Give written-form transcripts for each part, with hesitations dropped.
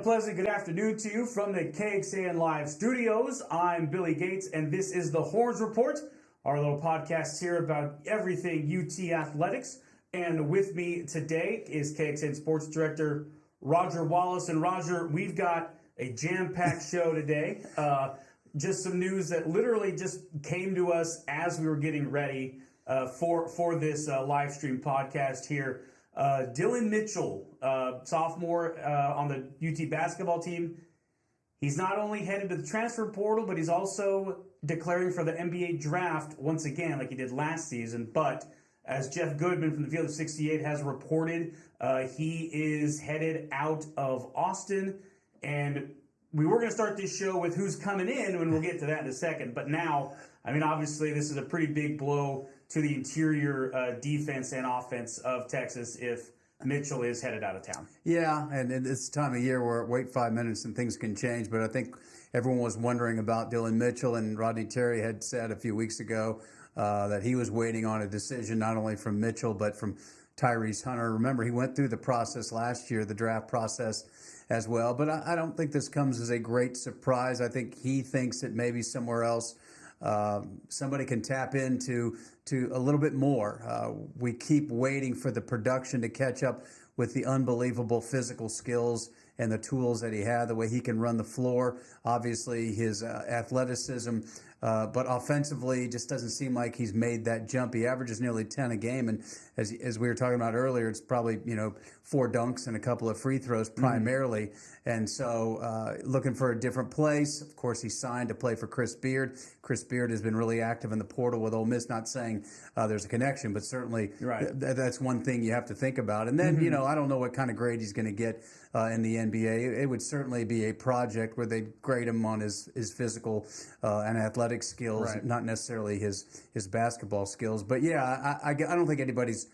Pleasant good afternoon to you from the KXAN Live studios. I'm Billy Gates, and this is the Horns Report, our little podcast here about everything UT athletics. And with me today is KXAN Sports Director Roger Wallace. And Roger, we've got a jam-packed show today. Just some news that literally just came to us as we were getting ready for this live stream podcast here. Dillon Mitchell, sophomore on the UT basketball team, he's not only headed to the transfer portal, but he's also declaring for the NBA draft once again, like he did last season. But as Jeff Goodman from the Field of 68 has reported, he is headed out of Austin. And we were going to start this show with who's coming in, and we'll get to that in a second. But now, I mean, obviously, this is a pretty big blow to the interior defense and offense of Texas if Mitchell is headed out of town. Yeah, and it's time of year where wait 5 minutes and things can change. But I think everyone was wondering about Dillon Mitchell, and Rodney Terry had said a few weeks ago that he was waiting on a decision not only from Mitchell but from Tyrese Hunter. Remember, he went through the process last year, the draft process as well. But I don't think this comes as a great surprise. I think he thinks that maybe somewhere else somebody can tap into a little bit more. We keep waiting for the production to catch up with the unbelievable physical skills and the tools that he had, the way he can run the floor, obviously his athleticism, but offensively just doesn't seem like he's made that jump. He averages nearly 10 a game, and as we were talking about earlier, it's probably 4 dunks and a couple of free throws primarily. And so looking for a different place. Of course, he signed to play for Chris Beard. Chris Beard has been really active in the portal with Ole Miss, not saying there's a connection, but certainly that's one thing you have to think about. And then, I don't know what kind of grade he's going to get in the NBA. It would certainly be a project where they grade him on his physical and athletic skills, not necessarily his basketball skills. But yeah, I don't think anybody's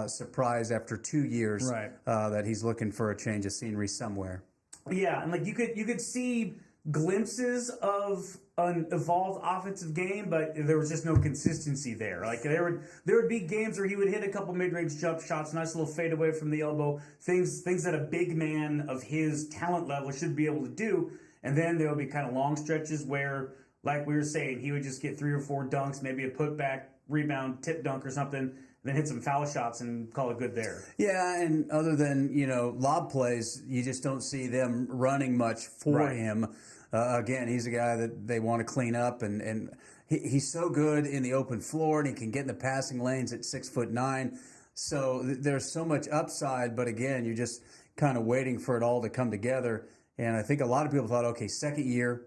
surprised after 2 years that he's looking for a change of scenery somewhere. Yeah, and like you could see glimpses of an evolved offensive game, but there was just no consistency there. Like there would be games where he would hit a couple mid-range jump shots, nice little fade away from the elbow, things that a big man of his talent level should be able to do. And then there would be kind of long stretches where, like we were saying, he would just get 3 or 4 dunks, maybe a putback, rebound, tip dunk or something, then hit some foul shots and call it good there. Yeah, and other than, lob plays, you just don't see them running much for him. Again, he's a guy that they want to clean up, and he's so good in the open floor, and he can get in the passing lanes at 6'9". So there's so much upside, but again, you're just kind of waiting for it all to come together. And I think a lot of people thought, okay, second year,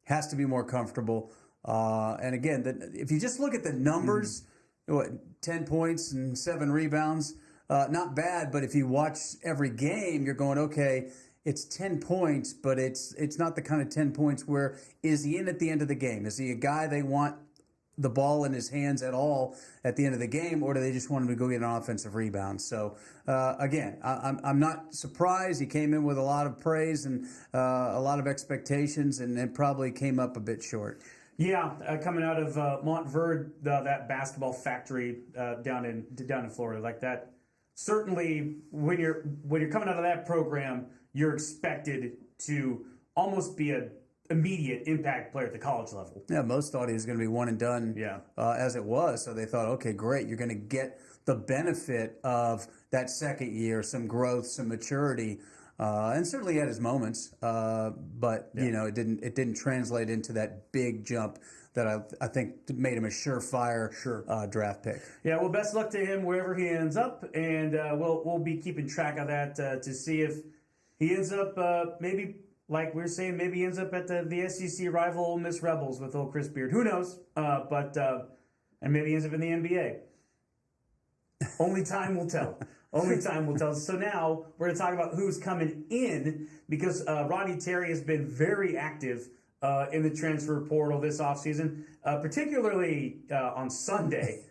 has to be more comfortable. And again, if you just look at the numbers, 10 points and 7 rebounds, not bad. But if you watch every game, you're going, okay, it's 10 points, but it's not the kind of 10 points where is he in at the end of the game? Is he a guy they want the ball in his hands at all at the end of the game, or do they just want him to go get an offensive rebound? So again, I'm not surprised. He came in with a lot of praise and a lot of expectations, and it probably came up a bit short. Yeah, coming out of Montverde, that basketball factory down in Florida, like that. Certainly, when you're coming out of that program, you're expected to almost be an immediate impact player at the college level. Yeah, most thought he was going to be one and done. As it was, so they thought, okay, great, you're going to get the benefit of that second year, some growth, some maturity. And certainly he had his moments, but it didn't translate into that big jump that I think made him a surefire draft pick. Yeah, well, best luck to him wherever he ends up, and we'll be keeping track of that to see if he ends up maybe, like we were saying, maybe he ends up at the SEC rival Ole Miss Rebels with old Chris Beard. Who knows? And maybe he ends up in the NBA. Only time will tell. Only time will tell. So now we're going to talk about who's coming in, because Rodney Terry has been very active in the transfer portal this offseason, particularly on Sunday.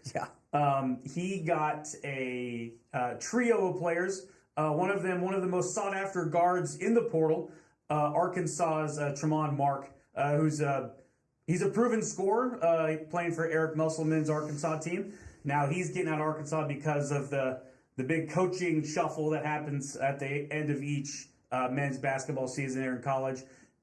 He got a trio of players. One of them, one of the most sought-after guards in the portal, Arkansas's Tremont Mark, he's a proven scorer, playing for Eric Musselman's Arkansas team. Now he's getting out of Arkansas because of the big coaching shuffle that happens at the end of each men's basketball season there in college.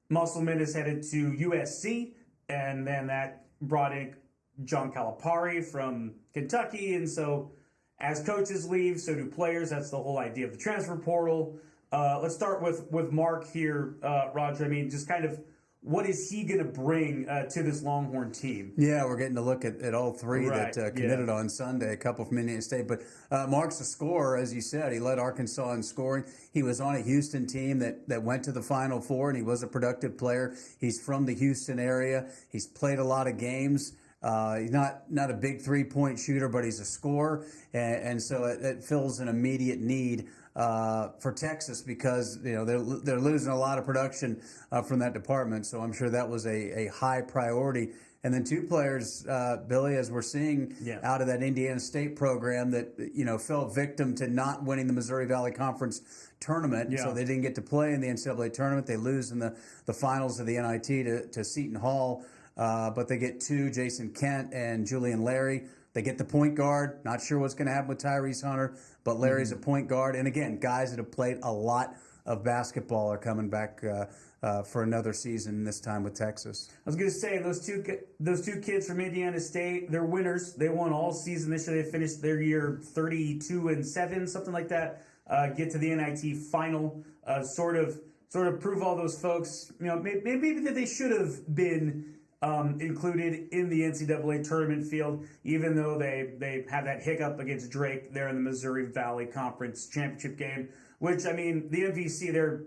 Musselman is headed to USC, and then that brought in John Calipari from Kentucky. And so as coaches leave, so do players. That's the whole idea of the transfer portal. Let's start with Mark here, Roger. I mean, just kind of what is he going to bring to this Longhorn team? Yeah, we're getting to look at all three Right, that committed on Sunday, a couple from Indiana State. But Mark's a scorer, as you said. He led Arkansas in scoring. He was on a Houston team that went to the Final Four, and he was a productive player. He's from the Houston area. He's played a lot of games. He's not a big three-point shooter, but he's a scorer, and so it fills an immediate need for Texas because they're losing a lot of production from that department. So I'm sure that was a high priority. And then two players, Billy, as we're seeing out of that Indiana State program that fell victim to not winning the Missouri Valley Conference tournament. Yeah. So they didn't get to play in the NCAA tournament. They lose in the finals of the NIT to Seton Hall. But they get two, Jason Kent and Julian Larry. They get the point guard. Not sure what's going to happen with Tyrese Hunter, but Larry's a point guard. And again, guys that have played a lot of basketball are coming back for another season, this time with Texas. I was going to say, those two kids from Indiana State, they're winners. They won all season this year. They finished their year 32-7, something like that. Get to the NIT final, sort of prove all those folks, maybe that they should have been included in the NCAA tournament field, even though they have that hiccup against Drake there in the Missouri Valley Conference championship game. Which, I mean, the MVC, they're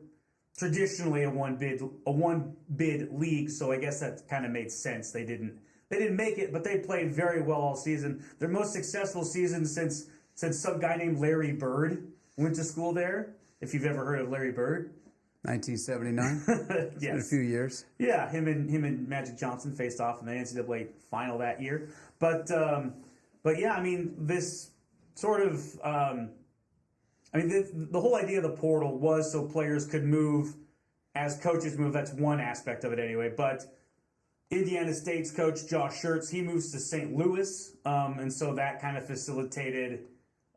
traditionally a one bid league, so I guess that kind of made sense. They didn't make it, but they played very well all season. Their most successful season since some guy named Larry Bird went to school there. If you've ever heard of Larry Bird. 1979. Yes. It's been a few years. Yeah, him and Magic Johnson faced off in the NCAA final that year. But yeah, I mean, this sort of, the whole idea of the portal was so players could move as coaches move. That's one aspect of it anyway. But Indiana State's coach, Josh Schertz, he moves to St. Louis. And so that kind of facilitated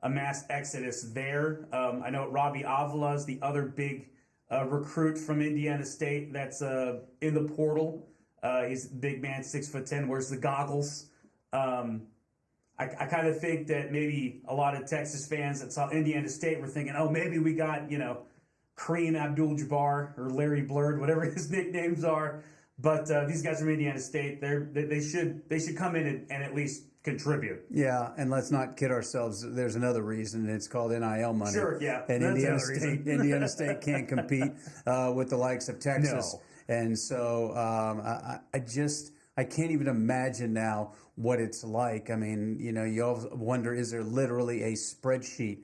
a mass exodus there. I know Robbie Avila is the other big recruit from Indiana State that's in the portal. He's a big man, 6'10", wears the goggles. I kind of think that maybe a lot of Texas fans that saw Indiana State were thinking, oh, maybe we got, Kareem Abdul-Jabbar or Larry Bird, whatever his nicknames are. But these guys from Indiana State, they should come in and at least contribute. Yeah, and let's not kid ourselves. There's another rereason. It's called NIL money. Sure, yeah. And Indiana State can't compete with the likes of Texas. No. And so I can't even imagine now what it's like. I mean, you always wonder, is there literally a spreadsheet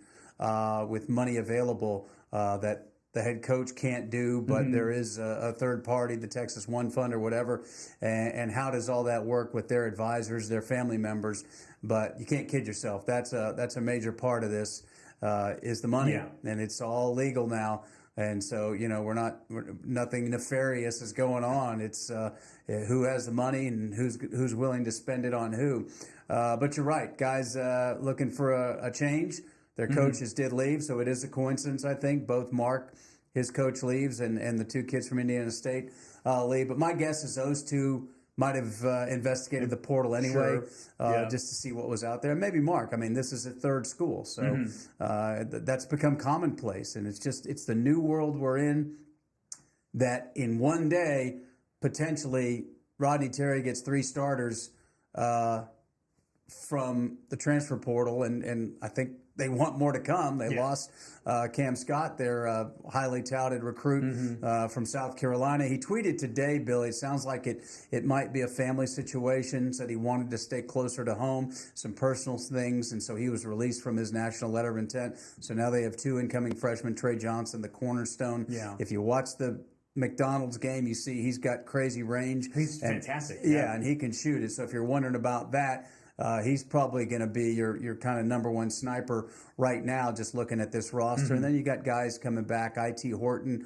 with money available that the head coach can't do, but there is a third party, the Texas One Fund or whatever, and how does all that work with their advisors, their family members? But you can't kid yourself. That's a major part of this is the money, and it's all legal now. And so, nothing nefarious is going on. It's who has the money and who's willing to spend it on who. But you're right, guys looking for a change. Their coaches did leave, so it is a coincidence, I think. Both Mark, his coach, leaves, and the two kids from Indiana State leave. But my guess is those two might have investigated the portal anyway, just to see what was out there. Maybe Mark. I mean, this is a third school, so that's become commonplace. And it's the new world we're in, that in one day, potentially, Rodney Terry gets 3 starters from the transfer portal, and I think they want more to come. They lost Cam Scott, their highly touted recruit from South Carolina. He tweeted today, Billy, it sounds like it might be a family situation, said he wanted to stay closer to home, some personal things, and so he was released from his national letter of intent. So now they have 2 incoming freshmen, Trey Johnson, the cornerstone. Yeah. If you watch the McDonald's game, you see he's got crazy range. He's fantastic. Yeah, and he can shoot it. So if you're wondering about that, he's probably going to be your kind of number one sniper right now, just looking at this roster. And then you got guys coming back. I.T. Horton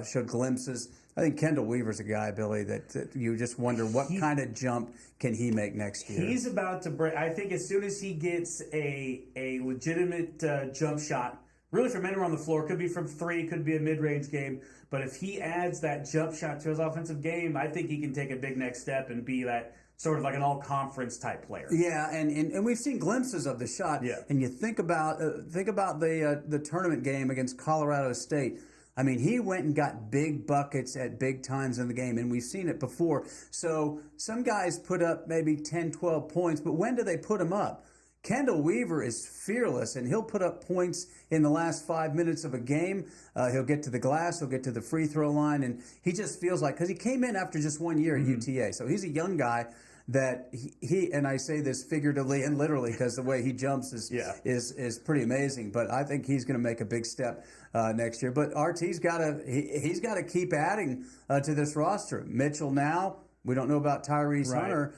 showed glimpses. I think Kendall Weaver's a guy, Billy, that you just wonder what kind of jump can he make next year. He's about to break. I think as soon as he gets a legitimate jump shot really from anywhere on the floor. Could be from three, could be a mid-range game. But if he adds that jump shot to his offensive game, I think he can take a big next step and be that sort of like an all-conference type player. Yeah, and we've seen glimpses of the shot. Yeah. And you think about the tournament game against Colorado State. I mean, he went and got big buckets at big times in the game, and we've seen it before. So some guys put up maybe 10, 12 points, but when do they put them up? Kendall Weaver is fearless, and he'll put up points in the last 5 minutes of a game. He'll get to the glass, he'll get to the free throw line, and he just feels like, because he came in after just 1 year at UTA, so he's a young guy that he and I say this figuratively and literally because the way he jumps is pretty amazing. But I think he's going to make a big step next year. But RT's got to he's got to keep adding to this roster. Mitchell now, we don't know about Tyrese Hunter.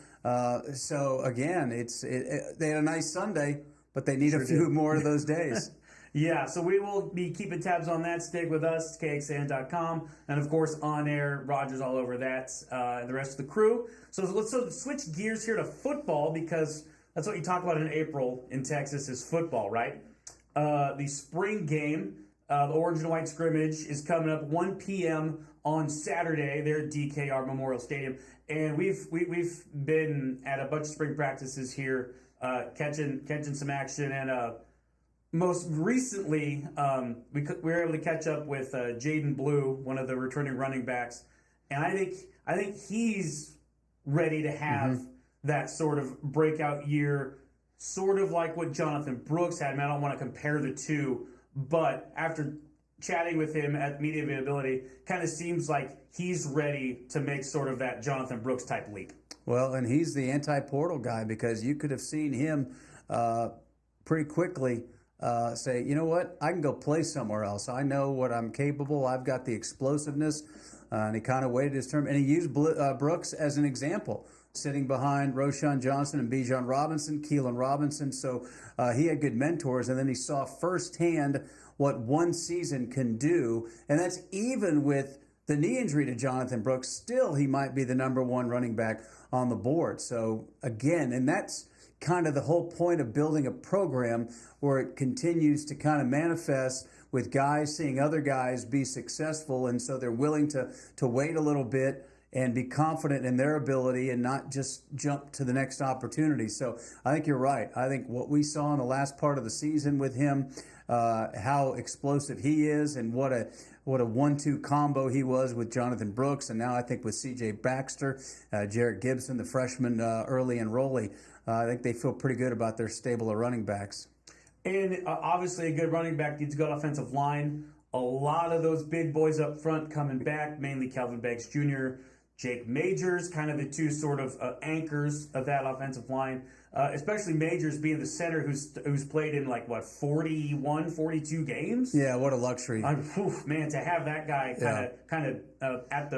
So again, they had a nice Sunday, but they need a few more of those days. Yeah, so we will be keeping tabs on that. Stick with us, KXAN.com, and of course on air, Rogers all over that, and the rest of the crew. So let's switch gears here to football, because that's what you talk about in April in Texas is football, right? The spring game, the orange and white scrimmage, is coming up 1 p.m. on Saturday there at DKR Memorial Stadium, and we've been at a bunch of spring practices here, catching some action, and most recently, we were able to catch up with Jaden Blue, one of the returning running backs, and I think he's ready to have that sort of breakout year, sort of like what Jonathan Brooks had. I mean, I don't want to compare the two, but after chatting with him at media availability, kind of seems like he's ready to make sort of that Jonathan Brooks type leap. Well, and he's the anti-portal guy, because you could have seen him pretty quickly say, you know what, I can go play somewhere else. I know what I'm capable. I've got the explosiveness. And he kind of waited his turn. And he used Brooks as an example, sitting behind Roshan Johnson and Bijan Robinson, Keelan Robinson. So he had good mentors. And then he saw firsthand what one season can do. And that's even with the knee injury to Jonathan Brooks. Still, he might be the number one running back on the board. So, again, and that's kind of the whole point of building a program where it continues to kind of manifest with guys seeing other guys be successful, and so they're willing to wait a little bit and be confident in their ability and not just jump to the next opportunity. So I think you're right. I think what we saw in the last part of the season with him, how explosive he is, and what a 1-2 combo he was with Jonathan Brooks, and now I think with C.J. Baxter, Jarrett Gibson, the freshman early enrollee, I think they feel pretty good about their stable of running backs. And obviously a good running back needs a good offensive line. A lot of those big boys up front coming back, mainly Calvin Banks Jr., Jake Majors, kind of the two sort of anchors of that offensive line, especially Majors being the center who's played in 41, 42 games. Yeah, what a luxury. Man, to have that guy kind of at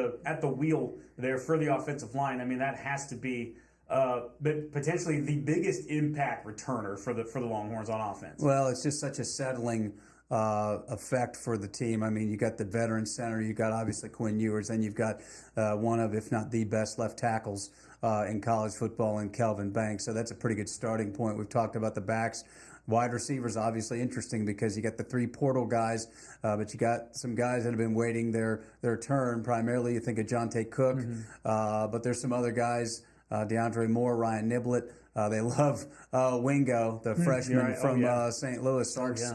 the wheel there for the offensive line, I mean, that has to be but potentially the biggest impact returner for the Longhorns on offense. Well, it's just such a settling effect for the team. I mean, you got the veteran center, you got obviously Quinn Ewers, then you've got one of, if not the best left tackles in college football in Calvin Banks. So that's a pretty good starting point. We've talked about the backs. Wide receivers, obviously interesting because you got the three portal guys, but you got some guys that have been waiting their turn. Primarily, you think of Jonte Cook, but there's some other guys. DeAndre Moore, Ryan Niblett. They love Wingo, the freshman from St. Louis. Sark's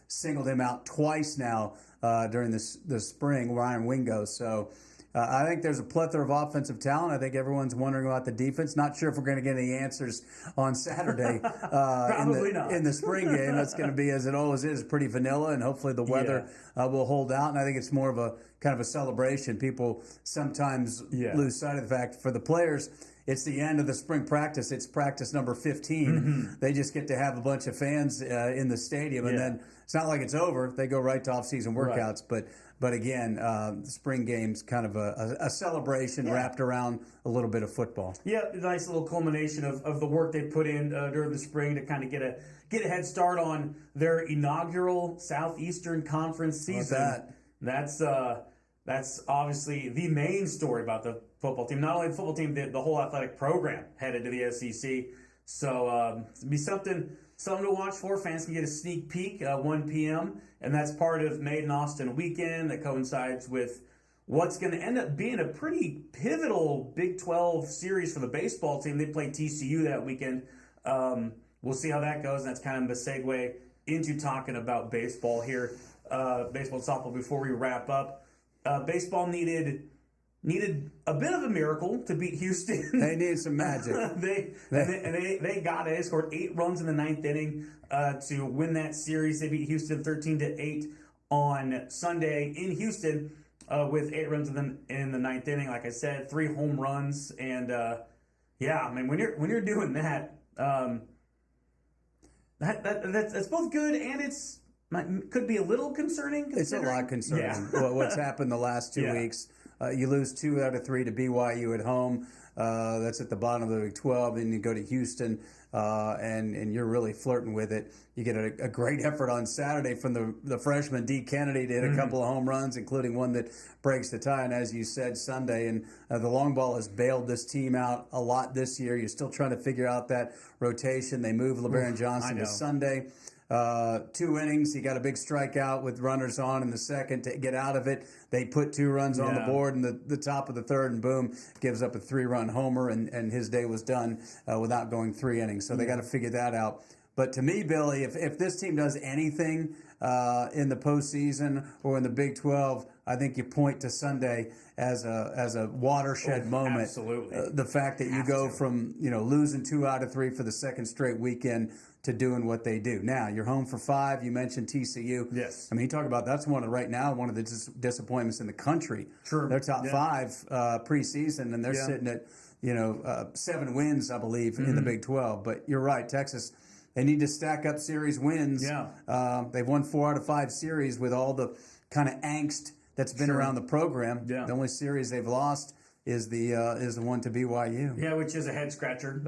singled him out twice now during the spring, Ryan Wingo. So I think there's a plethora of offensive talent. I think everyone's wondering about the defense. Not sure if we're going to get any answers on Saturday in the spring game. That's going to be, as it always is, pretty vanilla, and hopefully the weather will hold out. And I think it's more of a kind of a celebration. People sometimes lose sight of the fact for the players, it's the end of the spring practice. It's practice number 15. They just get to have a bunch of fans in the stadium, and then it's not like it's over. They go right to off-season workouts. But again, the spring game's kind of a celebration wrapped around a little bit of football. Yeah, a nice little culmination of the work they put in during the spring to kind of get a head start on their inaugural Southeastern Conference season. That's obviously the main story about the football team. Not only the football team, the whole athletic program headed to the SEC. So it'll be something to watch for. Fans can get a sneak peek 1 p.m. and that's part of Made in Austin weekend that coincides with what's going to end up being a pretty pivotal Big 12 series for the baseball team. They play TCU that weekend. We'll see how that goes, and that's kind of a segue into talking about baseball here, baseball and softball before we wrap up. Baseball needed a bit of a miracle to beat Houston. They need some magic. They got it. They scored 8 runs in the 9th inning to win that series. They beat Houston 13-8 on Sunday in Houston with 8 runs in the 9th inning. Like I said, 3 home runs, and when you're doing that, that's both good and it's could be a little concerning. It's a lot concerning. Yeah. What's happened the last 2 weeks. You lose 2 out of 3 to BYU at home. That's at the bottom of the Big 12. Then you go to Houston, and you're really flirting with it. You get a great effort on Saturday from the freshman D. Kennedy to hit a couple of home runs, including one that breaks the tie. And as you said, Sunday. And the long ball has bailed this team out a lot this year. You're still trying to figure out that rotation. They move LeBaron Johnson to Sunday. 2 innings. He got a big strikeout with runners on in the second to get out of it. They put 2 runs on the board in the top of the third, and boom, gives up a 3-run homer, and his day was done without going 3 innings. So they got to figure that out. But to me, Billy, if this team does anything in the postseason or in the Big 12, I think you point to Sunday as a watershed moment. Absolutely. The fact that you go from losing 2 out of 3 for the second straight weekend to doing what they do. Now, you're home for 5. You mentioned TCU. Yes. I mean, you talk about that's one of the disappointments in the country. Sure. They're top 5 preseason, and they're sitting at 7 wins, I believe, in the Big 12. But you're right, Texas. They need to stack up series wins. Yeah. They've won 4 out of 5 series with all the kind of angst that's been around the program. Yeah. The only series they've lost is the one to BYU. Yeah, which is a head scratcher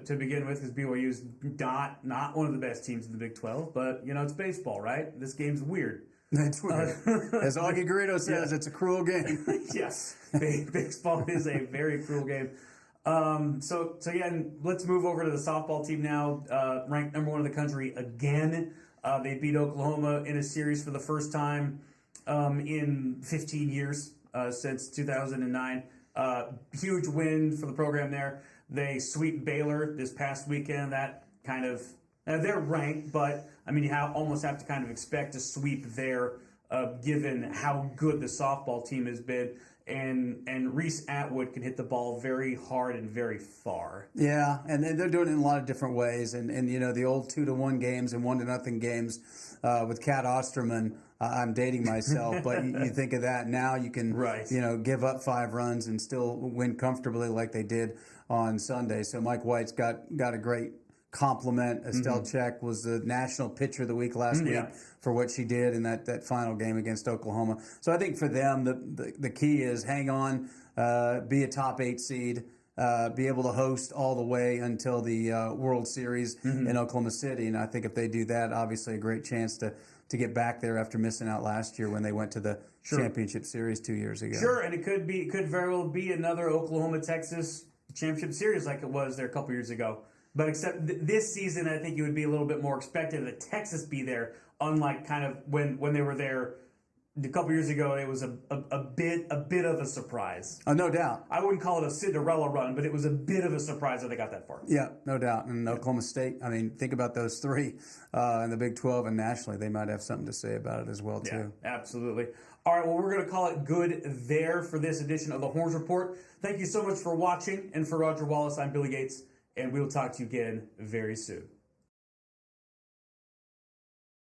to begin with, because BYU is not one of the best teams in the Big 12. But it's baseball, right? This game's weird. It's weird. As Augie Garrido says, it's a cruel game. Yes, baseball is a very cruel game. So and let's move over to the softball team now. Ranked number 1 in the country again. They beat Oklahoma in a series for the first time in 15 years since 2009. Huge win for the program there. They sweep Baylor this past weekend. That kind of they're ranked, but I mean you almost have to kind of expect a sweep there, given how good the softball team has been. And Reese Atwood can hit the ball very hard and very far. Yeah, and they're doing it in a lot of different ways. And the old 2-1 games and 1-0 games with Kat Osterman. I'm dating myself, but you think of that now. You can give up 5 runs and still win comfortably like they did on Sunday. So Mike White's got a great compliment. Estelle Check was the National Pitcher of the Week last week for what she did in that final game against Oklahoma. So I think for them, the key is hang on, be a top 8 seed, be able to host all the way until the World Series in Oklahoma City. And I think if they do that, obviously a great chance to get back there after missing out last year when they went to the championship series 2 years ago. Sure, and it could very well be another Oklahoma-Texas championship series like it was there a couple years ago. But except this season, I think it would be a little bit more expected that Texas be there, unlike kind of when they were there a couple years ago. It was a bit of a surprise. Oh, no doubt. I wouldn't call it a Cinderella run, but it was a bit of a surprise that they got that far. Yeah, no doubt. And Oklahoma State, I mean, think about those 3 in the Big 12 and nationally. They might have something to say about it as well, too. Yeah, absolutely. All right, well, we're going to call it good there for this edition of the Horns Report. Thank you so much for watching. And for Roger Wallace, I'm Billy Gates. And we'll talk to you again very soon.